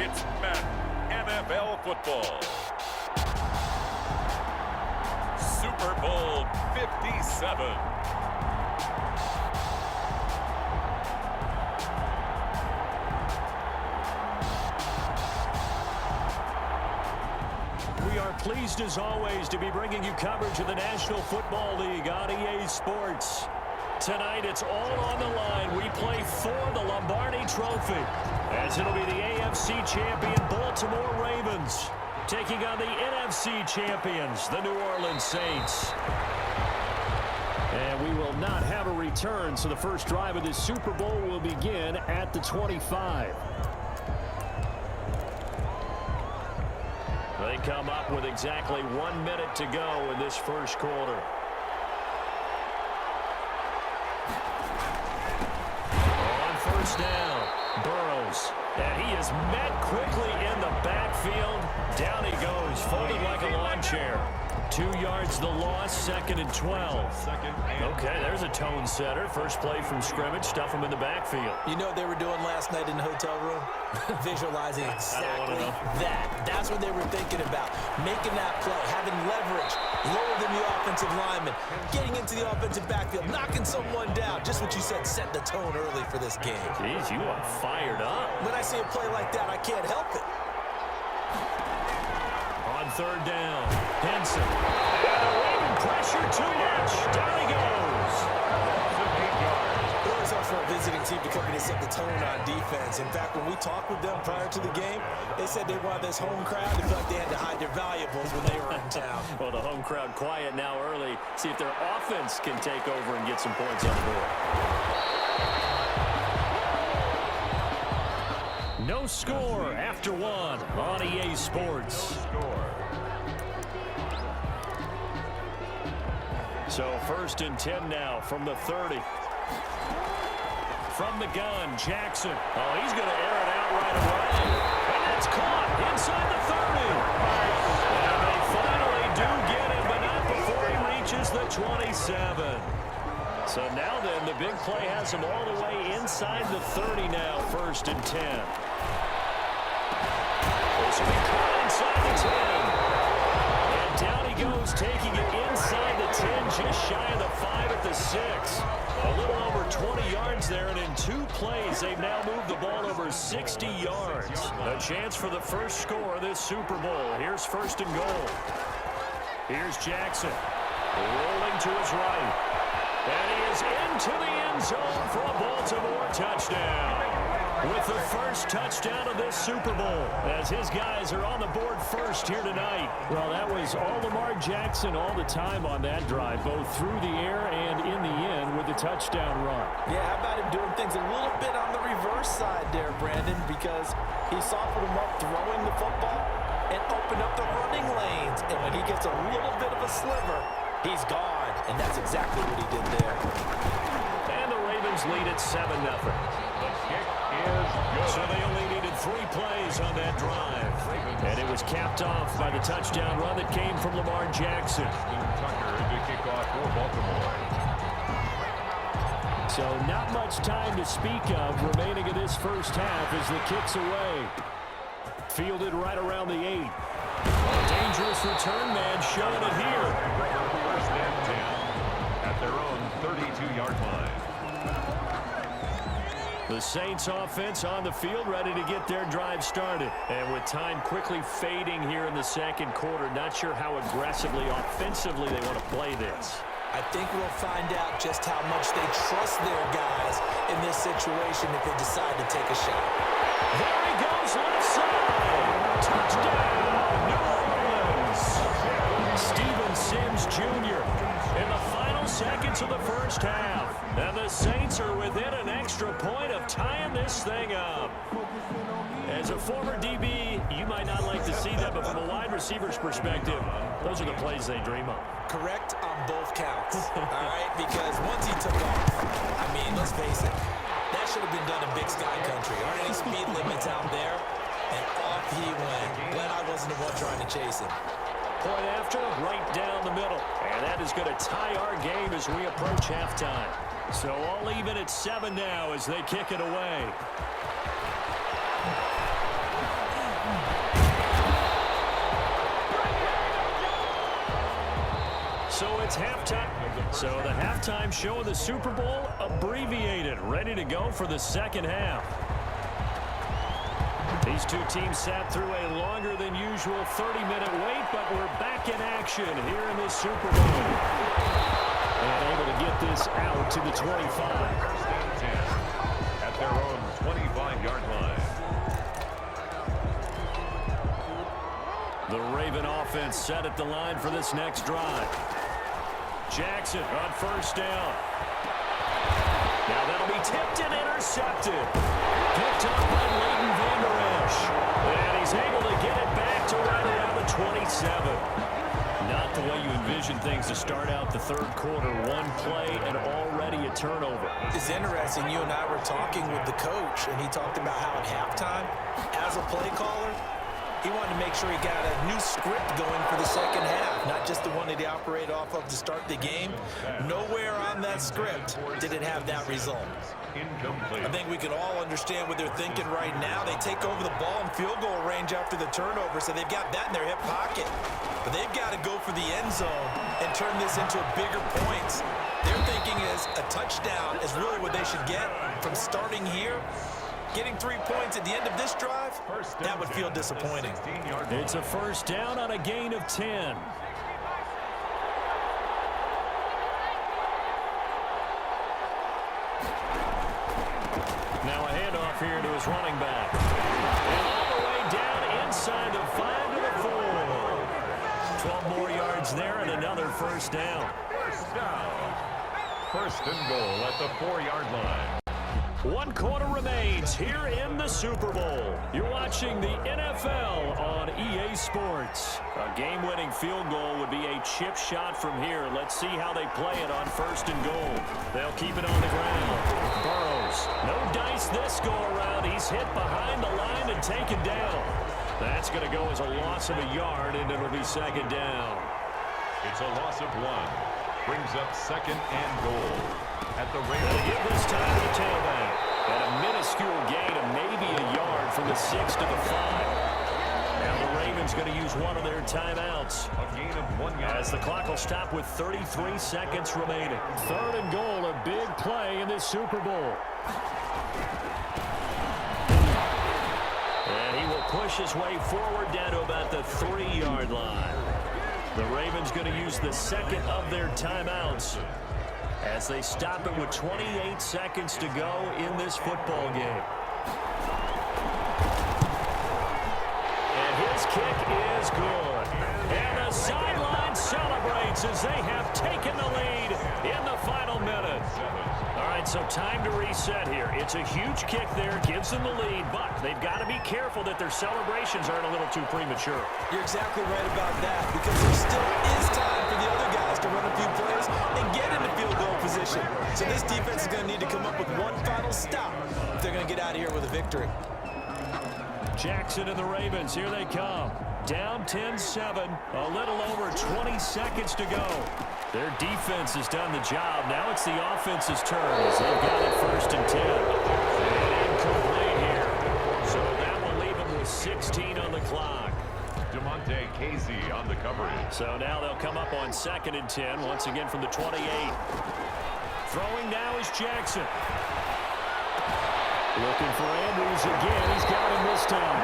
It's Madden NFL football. Super Bowl 57. We are pleased as always to be bringing you coverage of the National Football League on EA Sports. Tonight it's all on the line. We play for the Lombardi Trophy, as it'll be the AFC champion Baltimore Ravens taking on the NFC champions, the New Orleans Saints. And we will not have a return, so the first drive of this Super Bowl will begin at the 25. They come up with exactly 1 minute to go in this first quarter. On first down, Burrows. And he is met quickly in the backfield. Down he goes, folded like a lawn chair. 2 yards the loss, 2nd and 12. Okay, there's a tone setter. First play from scrimmage, stuff him in the backfield. You know what they were doing last night in the hotel room? Visualizing exactly that. That's what they were thinking about. Making that play, having leverage, lower than the offensive lineman, getting into the offensive backfield, knocking someone down. Just what you said, set the tone early for this game. Jeez, you are fired up. When I see a play like that, I can't help it. On third down, Henson. And the Raven pressure too much. Down he goes. It was hard for a visiting team to come in and set the tone on defense. In fact, when we talked with them prior to the game, they said they wanted this home crowd to feel like they had to hide their valuables when they were in town. Well, the home crowd quiet now early. See if their offense can take over and get some points on the board. No score after one on EA Sports. So 1st and 10 now from the 30. From the gun, Jackson. Oh, he's going to air it out right away. And that's caught inside the 30. And they finally do get him, but not before he reaches the 27. So now then, the big play has him all the way inside the 30 now, 1st and 10. This will be caught inside the 10. And down he goes, taking it inside the 10, just shy of the 5 at the 6. A little over 20 yards there, and in 2 plays, they've now moved the ball over 60 yards. A chance for the first score of this Super Bowl. Here's 1st and goal. Here's Jackson, rolling to his right. And he is into the end zone for a Baltimore touchdown. With the first touchdown of this Super Bowl, as his guys are on the board first here tonight. Well, that was all Lamar Jackson all the time on that drive, both through the air and in the end with the touchdown run. Yeah, how about him doing things a little bit on the reverse side there, Brandon, because he softened him up throwing the football and opened up the running lanes. And when he gets a little bit of a sliver, he's gone. And that's exactly what he did there. And the Ravens lead at 7-0. So they only needed 3 plays on that drive. And it was capped off by the touchdown run that came from Lamar Jackson. To kick off for Baltimore. So not much time to speak of remaining in this first half as the kick's away. Fielded right around the 8. Dangerous return man showing it here. 1st and 10 at their own 32-yard line. The Saints offense on the field, ready to get their drive started. And with time quickly fading here in the second quarter, not sure how aggressively, offensively they want to play this. I think we'll find out just how much they trust their guys in this situation if they decide to take a shot. There he goes, left side. Touchdown, New Orleans. Steven Sims Jr. in the final seconds of the first half. And the Saints are within an extra point of tying this thing up. As a former DB, you might not like to see that, but from a wide receiver's perspective, those are the plays they dream of. Correct on both counts, all right? Because once he took off, I mean, let's face it, that should have been done in Big Sky Country. Aren't any speed limits out there? And off he went. Glad I wasn't the one trying to chase him. Point after, right down the middle. And that is going to tie our game as we approach halftime. So all even at 7 now as they kick it away. it's halftime. So the halftime show of the Super Bowl abbreviated, ready to go for the second half. These two teams sat through a longer than usual 30-minute wait, but we're back in action here in this Super Bowl. And able to get this out to the 25. First and 10 at their own 25-yard line. The Raven offense set at the line for this next drive. Jackson on first down. Now that'll be tipped and intercepted. Picked up by Leighton Vander Esch. And he's able to get it back to right around the 27. Not the way you envision things to start out the third quarter. One play and already a turnover. It's interesting. You and I were talking with the coach, and he talked about how at halftime, as a play caller, he wanted to make sure he got a new script going for the second half, not just the one that he operated off of to start the game. Nowhere on that script did it have that result. Incomplete. I think we can all understand what they're thinking right now. They take over the ball in field goal range after the turnover, so they've got that in their hip pocket. But they've got to go for the end zone and turn this into bigger points. Their thinking is a touchdown is really what they should get from starting here. Getting 3 points at the end of this drive, that would feel disappointing. It's a first down on a gain of 10. Now a handoff here to his running back. And all the way down inside the 5 to the 4. 12 more yards there and another first down. First down. First and goal at the 4-yard line. 1 quarter remains here in the Super Bowl. You're watching the NFL on EA Sports. A game-winning field goal would be a chip shot from here. Let's see how they play it on first and goal. They'll keep it on the ground. Burrows, no dice this go-around. He's hit behind the line and taken down. That's going to go as a loss of a yard, and it'll be second down. It's a loss of 1. Brings up second and goal at the They Raven. give this time to the tailback. And a minuscule gain of maybe a yard from the 6 to the 5. Now the Ravens going to use one of their timeouts. A gain of 1 yard. As the clock will stop with 33 seconds remaining. Third and goal, a big play in this Super Bowl. And he will push his way forward down to about the 3-yard line. The Ravens going to use the second of their timeouts as they stop it with 28 seconds to go in this football game. And his kick is good. And the sideline celebrates as they have taken the lead in the final minute. All right, so time to reset here. It's a huge kick there, gives them the lead, but they've got to be careful that their celebrations aren't a little too premature. You're exactly right about that, because there still is time for the other guys to run a few plays and get into field goal position. So this defense is going to need to come up with one final stop if they're going to get out of here with a victory. Jackson and the Ravens, here they come. Down 10-7, a little over 20 seconds to go. Their defense has done the job. Now it's the offense's turn as they've got it first and 10. And incomplete here. So that will leave them with 16 on the clock. DeMonte Casey on the coverage. So now they'll come up on second and 10, once again from the 28. Throwing now is Jackson. Looking for Andrews again. He's got him this time.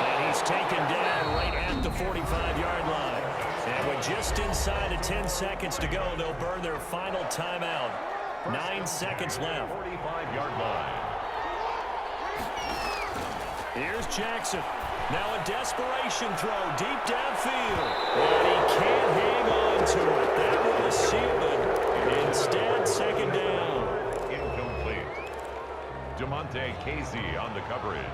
And he's taken down right at the 45-yard line. And with just inside of 10 seconds to go, they'll burn their final timeout. 9 seconds left. 45-yard line. Here's Jackson. Now a desperation throw deep downfield. And he can't hang on to it. That would have sealed it. Instead, second down. Incomplete. DeMonte Casey on the coverage.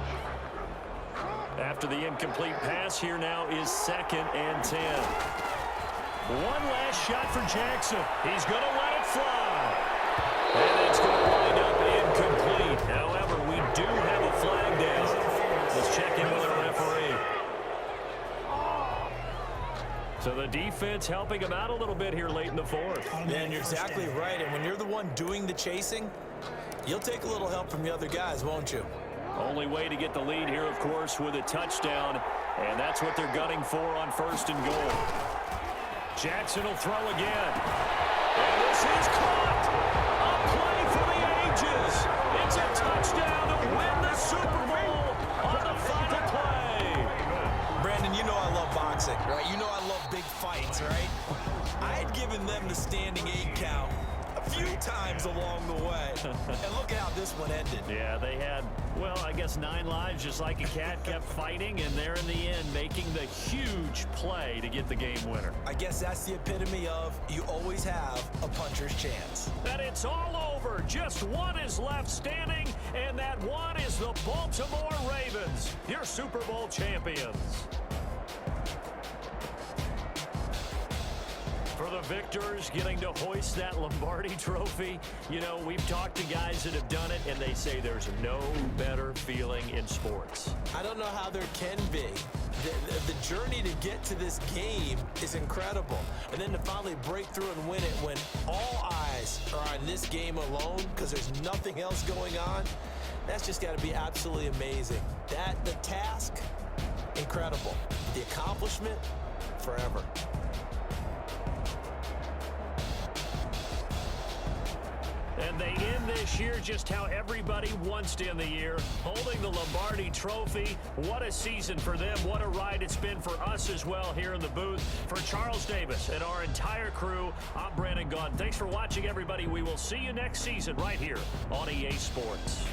After the incomplete pass, here now is second and 10. One last shot for Jackson. He's going to let it fly. And it's going to wind up incomplete. However, we do have a flag down. Let's check in with our referee. So the defense helping him out a little bit here late in the fourth. Man, you're exactly right. And when you're the one doing the chasing, you'll take a little help from the other guys, won't you? Only way to get the lead here, of course, with a touchdown. And that's what they're gunning for on first and goal. Jackson will throw again. And this is caught. A play for the ages. It's a touchdown to win the Super Bowl on the final play. Brandon, you know I love boxing, right? You know I love big fights, right? I had given them the standing 8 count a few times along the way. And look at how this one ended. Yeah, they had, well, I guess 9 lives, just like a cat, kept fighting, and there in the end making the huge play to get the game winner. I guess that's the epitome of you always have a puncher's chance. And it's all over. Just one is left standing, and that one is the Baltimore Ravens, your Super Bowl champions. For the victors, getting to hoist that Lombardi trophy, you know, we've talked to guys that have done it, and they say there's no better feeling in sports. I don't know how there can be. The journey to get to this game is incredible. And then to finally break through and win it when all eyes are on this game alone because there's nothing else going on, that's just got to be absolutely amazing. The task, incredible. The accomplishment, forever. And they end this year just how everybody wants to end the year, holding the Lombardi trophy. What a season for them. What a ride it's been for us as well here in the booth. For Charles Davis and our entire crew, I'm Brandon Gaudin. Thanks for watching, everybody. We will see you next season right here on EA Sports.